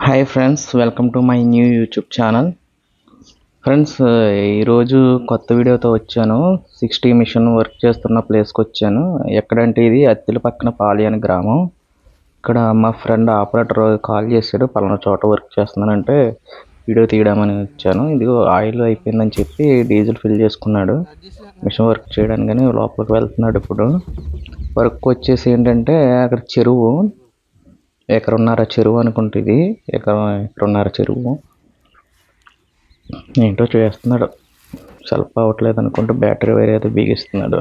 Hi friends, welcome to my new YouTube channel. Friends, ఈరోజు కొత్త వీడియోతో వచ్చాను. 60 మిషన్ వర్క్ చేస్తున్న ప్లేస్కి వచ్చాను. ఎక్కడంటే ఇది అత్తిలి పక్కన పాలి అనే గ్రామం. ఇక్కడ మా ఫ్రెండ్ ఆపరేటర్ కాల్ చేశాడు, పలానా చోట వర్క్ చేస్తున్నానంటే వీడియో తీయడామని వచ్చాను. ఇది ఆయిల్ అయిపోయిందని చెప్పి డీజిల్ ఫిల్ చేసుకున్నాడు. మిషన్ వర్క్ చేయడానికి లోపలికి వెళ్తున్నాడు. ఇప్పుడు వర్క్ వచ్చేసి ఏంటంటే అక్కడ చెరువు, ఎకరున్నర చెరువు అనుకుంటుంది. ఎకరున్నర చెరువు ఏంటో చేస్తున్నాడు. సెల్ఫ్ అవ్వట్లేదు అనుకుంటూ బ్యాటరీ వైర్ అయితే బిగిస్తున్నాడు.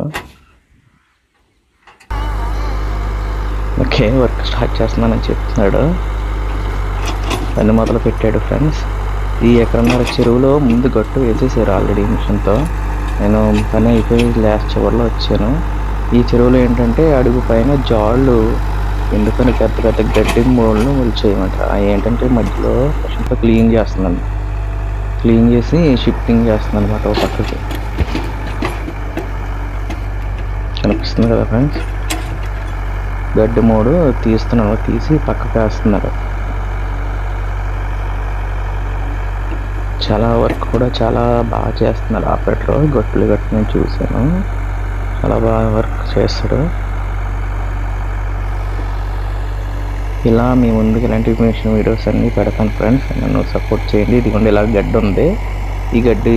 ఓకే, వర్క్ స్టార్ట్ చేస్తున్నానని చెప్తున్నాడు. పని మొదలు పెట్టాడు. ఫ్రెండ్స్, ఈ ఎకరున్నర చెరువులో ముందు గట్టు వేసేసారు ఆల్రెడీ మిషన్తో. నేను పని అయిపోయి లాస్ట్ చివరిలో వచ్చాను. ఈ చెరువులో ఏంటంటే అడుగు పైన జాళ్ళు ఎందుకని పెద్ద పెద్ద గడ్డి మూలను మొలిచేయమాట. ఏంటంటే మధ్యలో మిషన్తో క్లీన్ చేస్తున్నాను. క్లీన్ చేసి షిఫ్టింగ్ చేస్తున్నాను అనమాట ఒక పక్కకి. కనిపిస్తుంది కదా ఫ్రెండ్స్, గడ్డి మూడు తీస్తున్నాను, తీసి పక్కకి వేస్తున్నారు. చాలా వర్క్ కూడా చాలా బాగా చేస్తున్నారు ఆపరేటర్. గట్లు నేను చూశాను, చాలా బాగా వర్క్ చేస్తాడు. ఇలా మీ ముందుకు ఇలాంటి మిషన్ వీడియోస్ అన్నీ పెడతాను ఫ్రెండ్స్, నన్ను సపోర్ట్ చేయండి. ఇదిగోండి ఇలా గడ్డి ఉంది. ఈ గడ్డి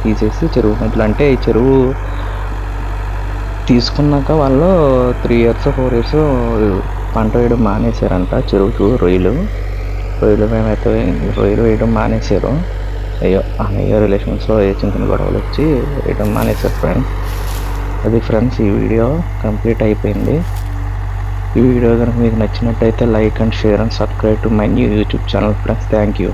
తీసేసి చెరువు మధ్యలో, అంటే ఈ చెరువు తీసుకున్నాక వాళ్ళు 3 years 4 years పంట వేయడం మానేశారంట. చెరువుకు రొయ్యలు మేమైతే రొయ్యలు వేయడం మానేశారు. అయ్యో రిలేషన్స్లో చిన్న చిన్న గొడవలు వచ్చి వేయడం మానేశారు ఫ్రెండ్స్. అది ఫ్రెండ్స్, ఈ వీడియో కంప్లీట్ అయిపోయింది. ఈ వీడియో కనుక మీకు నచ్చినట్టయితే like and share and subscribe to my new YouTube channel friends. Thank you.